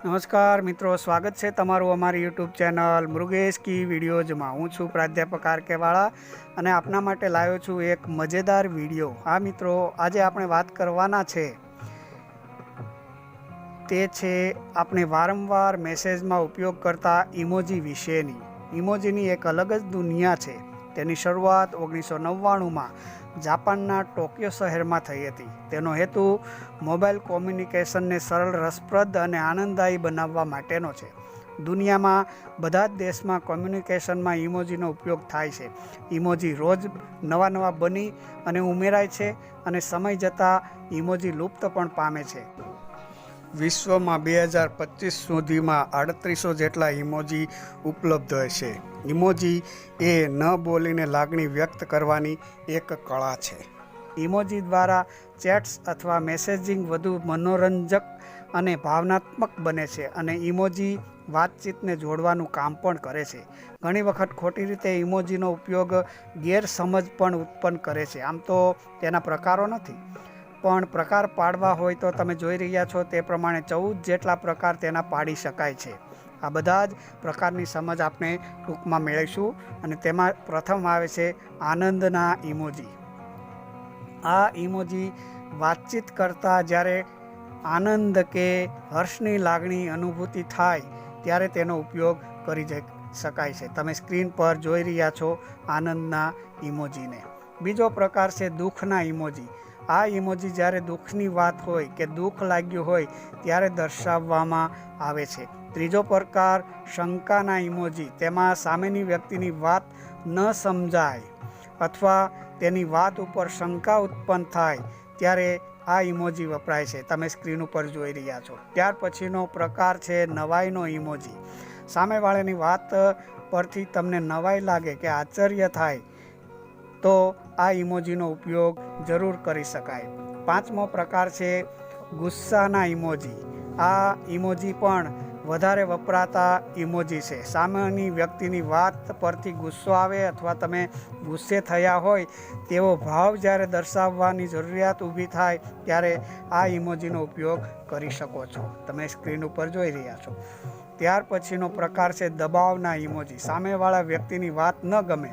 નમસ્કાર મિત્રો, સ્વાગત છે તમારું અમારી યુટ્યુબ ચેનલ મૃગેશ કી વિડીયોઝમાં। હું છું પ્રાધ્યાપક આર.કે.વાળા અને આપના માટે લાવ્યો છું એક મજેદાર વિડીયો। હા મિત્રો, આજે આપણે વાત કરવાના છે તે છે આપણે વારંવાર મેસેજમાં ઉપયોગ કરતા ઇમોજી વિશેની। ઇમોજીની એક અલગ જ દુનિયા છે। તેની શરૂઆત 1999માં જાપાનના ટોક્યો શહેરમાં થઈ હતી। તેનો હેતુ મોબાઈલ કોમ્યુનિકેશનને સરળ, રસપ્રદ અને આનંદદાયી બનાવવા માટેનો છે। દુનિયામાં બધા જ દેશમાં કોમ્યુનિકેશનમાં ઇમોજીનો ઉપયોગ થાય છે। ઇમોજી રોજ નવા બની અને ઉમેરાય છે અને સમય જતાં ઇમોજી લુપ્ત પણ પામે છે। વિશ્વમાં 2025 સુધીમાં 3800 જેટલા ઇમોજી ઉપલબ્ધ હશે। ઇમોજી એ ન બોલીને લાગણી વ્યક્ત કરવાની એક કળા છે। ઇમોજી દ્વારા ચેટ્સ અથવા મેસેજિંગ વધુ મનોરંજક અને ભાવનાત્મક બને છે અને ઇમોજી વાતચીતને જોડવાનું કામ પણ કરે છે। ઘણી વખત ખોટી રીતે ઇમોજીનો ઉપયોગ ગેરસમજ પણ ઉત્પન્ન કરે છે। આમ તો તેના પ્રકારો નથી, પણ પ્રકાર પાડવા હોય તો તમે જોઈ રહ્યા છો તે પ્રમાણે 14 જેટલા પ્રકાર તેના પાડી શકાય છે। આ બધા જ પ્રકારની સમજ આપણે ટૂંકમાં મેળવીશું અને તેમાં પ્રથમ આવે છે આનંદના ઇમોજી। આ ઇમોજી વાતચીત કરતાં જ્યારે આનંદ કે હર્ષની લાગણી અનુભૂતિ થાય ત્યારે તેનો ઉપયોગ કરી શકાય છે। તમે સ્ક્રીન પર જોઈ રહ્યા છો આનંદના ઇમોજીને। બીજો પ્રકાર છે દુઃખના ઇમોજી। આ ઇમોજી જ્યારે દુઃખની વાત હોય કે દુઃખ લાગ્યું હોય ત્યારે દર્શાવવામાં આવે છે। ત્રીજો પ્રકાર શંકાના ઇમોજી। તેમાં સામેની વ્યક્તિની વાત ન સમજાય અથવા તેની વાત ઉપર શંકા ઉત્પન્ન થાય ત્યારે આ ઇમોજી વપરાય છે। તમે સ્ક્રીન ઉપર જોઈ રહ્યા છો। ત્યાર પછીનો પ્રકાર છે નવાઈનો ઇમોજી। સામેવાળાની વાત પરથી તમને નવાઈ લાગે કે આશ્ચર્ય થાય તો આ ઇમોજીનો ઉપયોગ જરૂર કરી શકાય। પાંચમો પ્રકાર છે ગુસ્સાના ઇમોજી। આ ઇમોજી પણ વધારે વપરાતા ઇમોજી છે। સામેની વ્યક્તિની વાત પરથી ગુસ્સો આવે અથવા તમે ગુસ્સે થયા હોય તેવો ભાવ જ્યારે દર્શાવવાની જરૂરિયાત ઊભી થાય ત્યારે આ ઇમોજીનો ઉપયોગ કરી શકો છો। તમે સ્ક્રીન ઉપર જોઈ રહ્યા છો। ત્યાર પછીનો પ્રકાર છે દબાવના ઇમોજી। સામેવાળા વ્યક્તિની વાત ન ગમે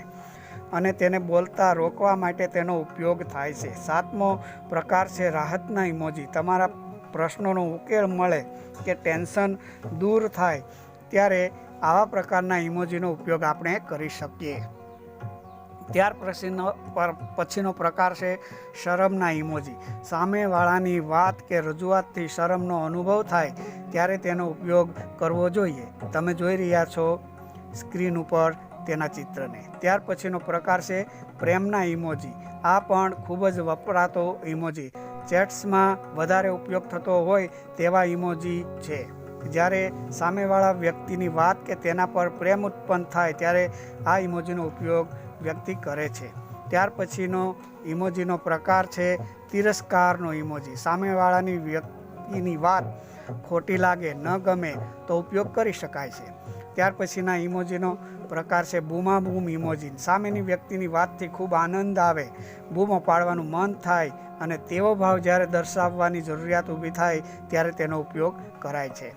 અને તેને બોલતા રોકવા માટે તેનો ઉપયોગ થાય છે। સાતમો પ્રકાર છે રાહતના ઇમોજી। તમારા પ્રશ્નોનો ઉકેલ મળે કે ટેન્શન દૂર થાય ત્યારે આવા પ્રકારના ઇમોજીનો ઉપયોગ આપણે કરી શકીએ। ત્યાર પછીનો પ્રકાર છે શરમના ઇમોજી। સામેવાળાની વાત કે રજૂઆતથી શરમનો અનુભવ થાય ત્યારે તેનો ઉપયોગ કરવો જોઈએ। તમે જોઈ રહ્યા છો સ્ક્રીન ઉપર તેના ચિત્રને। ત્યાર પછીનો પ્રકાર છે પ્રેમના ઇમોજી। આ પણ ખૂબ જ વપરાતો ઇમોજી, ચેટ્સમાં વધારે ઉપયોગ થતો હોય તેવા ઇમોજી છે। જ્યારે સામેવાળા વ્યક્તિની વાત કે તેના પર પ્રેમ ઉત્પન્ન થાય ત્યારે આ ઇમોજીનો ઉપયોગ વ્યક્તિ કરે છે। ત્યાર પછીનો ઇમોજીનો પ્રકાર છે તિરસ્કારનો ઇમોજી। સામેવાળાની વ્યક્તિની વાત ખોટી લાગે, ન ગમે તો ઉપયોગ કરી શકાય છે। ત્યાર પછીના ઇમોજીનો પ્રકાર છે બૂમાબૂમ ઇમોજી। સામેની વ્યક્તિની વાતથી ખૂબ આનંદ આવે, બૂમો પાડવાનું મન થાય અને તેવો ભાવ જ્યારે દર્શાવવાની જરૂરિયાત ઊભી થાય ત્યારે તેનો ઉપયોગ કરાય છે।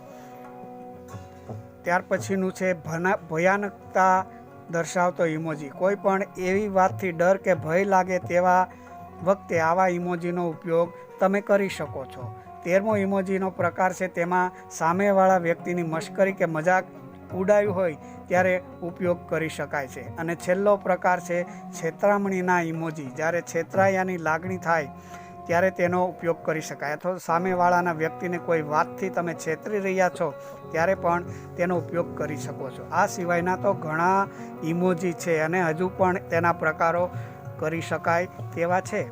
ત્યાર પછીનું છે ભયાનકતા દર્શાવતો ઇમોજી। કોઈ પણ એવી વાતથી ડર કે ભય લાગે તેવા વખતે આવા ઇમોજીનો ઉપયોગ તમે કરી શકો છો। 13મો ઇમોજીનો પ્રકાર છે તેમાં સામેવાળા વ્યક્તિની મશ્કરી કે મજાક ઉડાવ્યું હોય ત્યારે ઉપયોગ કરી શકાય છે। અને છેલ્લો પ્રકાર છે છેતરામણીના ઇમોજી। જ્યારે છેતરાયાની લાગણી થાય ત્યારે તેનો ઉપયોગ કરી શકાય અથવા સામેવાળાના વ્યક્તિને કોઈ વાતથી તમે છેતરી રહ્યા છો ત્યારે પણ તેનો ઉપયોગ કરી શકો છો। આ સિવાયના તો ઘણા ઇમોજી છે અને હજુ પણ તેના પ્રકારો કરી શકાય તેવા છે।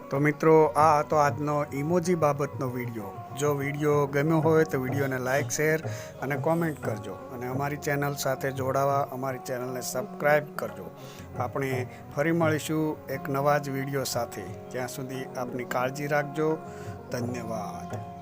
તો મિત્રો, આ હતો આજનો ઇમોજી બાબતનો વિડીયો। જો વિડીયો ગમ્યો હોય તો વિડીયોને લાઇક, શેર અને કોમેન્ટ કરજો અને અમારી ચેનલ સાથે જોડાવા અમારી ચેનલને સબસ્ક્રાઈબ કરજો। આપણે ફરી મળીશું એક નવા જ વિડીયો સાથે। ત્યાં સુધી આપની કાળજી રાખજો। ધન્યવાદ।